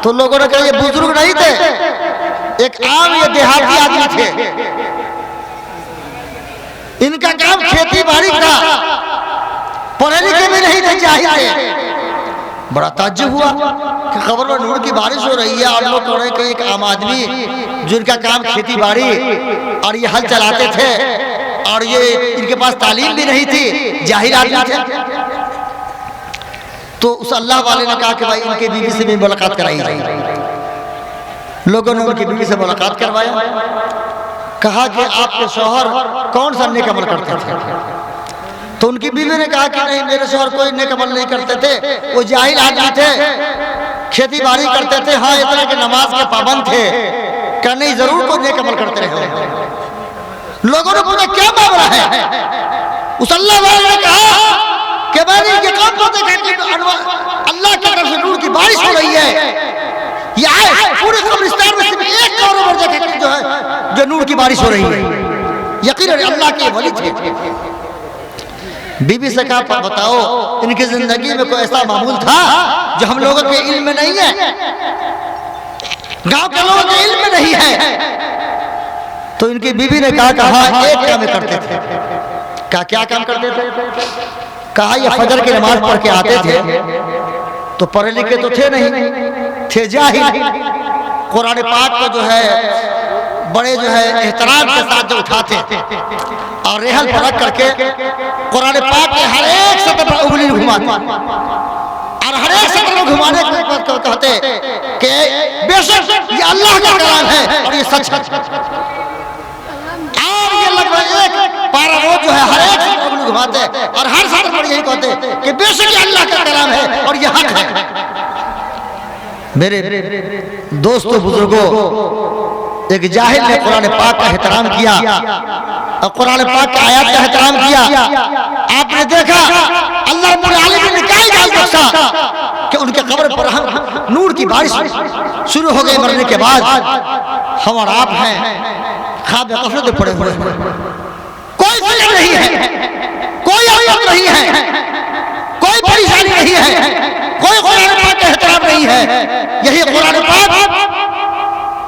तो लोगों ने कहा ये बुजुर्ग नहीं थे, एक आम ये देहाती आदमी थे, इनका काम खेती बाड़ी था, पढ़े लिखे भी नहीं थे, जाहिल थे। बड़ा ताज्जुब हुआ कि खबर में नूर की बारिश हो रही है और लोग कह रहे हैं कि एक आम आदमी जिनका काम खेती बाड़ी और ये हल चलाते थे और ये इनके पास तालीम भी नहीं थी, जाहिर आदमी थे। तो उस अल्लाह वाले ने कहा कि भाई इनके बीवी से भी मुलाकात कराई जाए। लोगों ने उनकी बीवी से मुलाकात करवाया, कहा कि आपके शौहर कौन सा नेक अमल करते थे? तो उनकी बीवी ने कहा कि नहीं, मेरे शौहर कोई नेक अमल नहीं करते थे, वो जाहिल आदमी थे, खेती बाड़ी करते थे, हाँ इतना कि नमाज के पाबंद थे। क्या नहीं, जरूर कोई नेक अमल करते रहे। लोगों ने पूछा क्या मामला है? उस अल्लाह वाले ने कहा कि मैंने ये काम को देखा कि अल्लाह की तरफ से नूर की बारिश हो रही है, ये आए पूरे कब्रिस्तान में सिर्फ एक कौर पर देखा कि जो है जो नूर की बारिश हो रही है, यकीनन अल्लाह के वली थे। बीबी से कहा बताओ इनकी जिंदगी में कोई ऐसा मामूल था जो हम लोगों के इल्म में नहीं है, गांव के लोगों के इल्म में नहीं है? तो इनकी बीबी ने कहा हाँ एक काम करते थे। कहा क्या काम करते थे? कहा ये फजर की नमाज पढ़ के आते थे तो पढ़े लिखे तो थे नहीं, थे जाहिल। कुरान पाक को जो है बड़े जो है एहतराम के साथ जो उठाते और रेहल पर रख करके कुरान पाक के हर एक सतर पर उंगली घुमाते और हर एक सतर में घुमाने को कहते कि बेशक ये अल्लाह का कलाम है और ये सच है। और ये लगभग एक पारा रोज जो है हर एक सतर पर उंगली घुमाते और हर सतर पर यही कहते कि बेशक ये अल्लाह का कलाम है और ये हक है। मेरे दोस्तों बुजुर्गों, एक जाहिल ने कुरान पाक का एहतराम किया और कुरान पाक की आयत का एहतराम किया। आपने देखा अल्लाह रब्बुल आलमीन ने क्या इजाज़त बख्शा कि उनके कब्र पर नूर की बारिश शुरू हो गई। मरने के बाद हम और आप हैं ख्वाब गफलत में पड़े हुए, कोई फिक्र नहीं है, कोई आफत नहीं है, कोई परेशानी नहीं है, कोई कुरान पाक का एहतराम नहीं है। यही कुरान पाक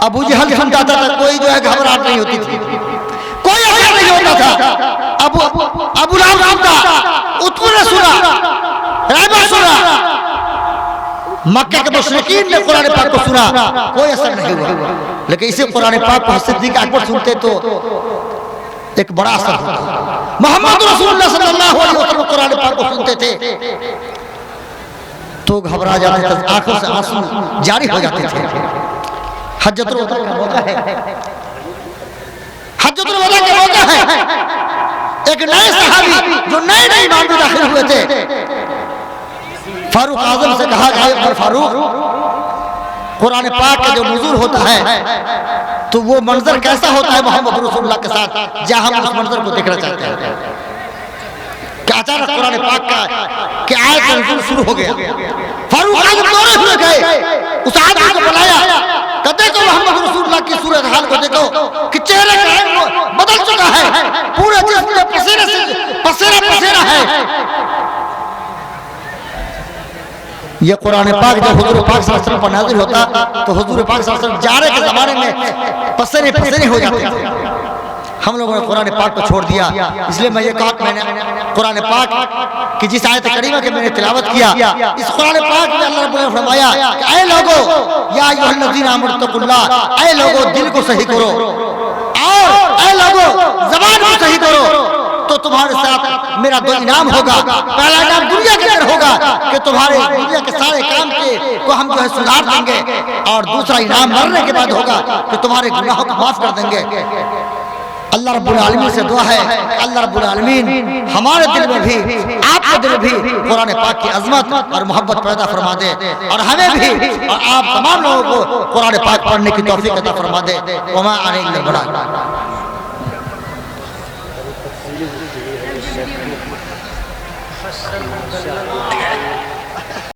अबू जहल सुनता था कोई जो है घबराहट नहीं होती थी, कोई असर नहीं होता था। अबू लहब सुनता, उत्बा ने सुना, रैबा सुना, मक्के के मुशरिकीन ने कुरान पाक को सुना, कोई असर नहीं हुआ। लेकिन इसी कुरान पाक को सिद्दीक अकबर सुनते तो एक बड़ा असर होता। मोहम्मद रसूलुल्लाह सल्लल्लाहु अलैहि वसल्लम कुरान पाक को सुनते थे तो घबरा जाते थे, आंखों से आंसू जारी हो जाते थे। हज्जतुल वदा का मौका है, हज्जतुल वदा का मौका है। एक नए सहाबी जो नए नए ईमान में दाखिल हुए थे, फारूक आजम से कहा गया फारूक कुरान पाक का जो नुज़ूल होता है तो वो मंजर कैसा होता है मोहम्मद रसूलुल्लाह के साथ, जहां हम उस मंजर को देखना चाहते हैं। कि अचानक कुरान पाक का कि आयत का नुज़ूल शुरू हो गया। फारूक आजम दौड़े हुए गए, उस आदमी को बुलाया, कहते देखो मोहम्मद रसूलुल्लाह की सूरत हाल को देखो कि चेहरे का रंग बदल चुका है, पूरे जिस्म में पसीने से पसीना है। ये कुरान पाक जब हुजूर पाक सल्लल्लाहु अलैहि वसल्लम पर नाज़िल होता तो हुजूर पाक सल्लल्लाहु अलैहि वसल्लम जाड़े के ज़माने में पसीने हो जाते थे। हम लोगों ने कुरान पाक को छोड़ दिया, इसलिए मैं ये कहा कि मैंने कुरान पाक की जिस आयत करीमा के मैंने तिलावत किया, इस कुरान पाक में अल्लाह रब्बुल ने फरमाया कि ऐ लोगों या अय्युहल्लज़ीना आमनू तक़ुल्लाह, ऐ लोगों दिल को सही करो और ऐ लोगों ज़बान को सही करो तो तुम्हारे साथ मेरा दो इनाम होगा। पहला इनाम दुनिया के अंदर होगा कि तुम्हारे दुनिया के सारे काम को हम जो है सुधार देंगे, और दूसरा इनाम मरने के बाद होगा कि तुम्हारे गुनाहों को माफ कर देंगे। अल्लाह रब्बुल आलमीन से दुआ है, अल्लाह रब्बुल आलमीन हमारे दिल में भी आपके दिल में भी कुरान पाक की अजमत और मोहब्बत पैदा फरमा दे, और हमें भी और आप तमाम लोगों को कुरान पाक पढ़ने की तौफीक अता फरमा दे। वमा अलैना बड़ा Masya Allah.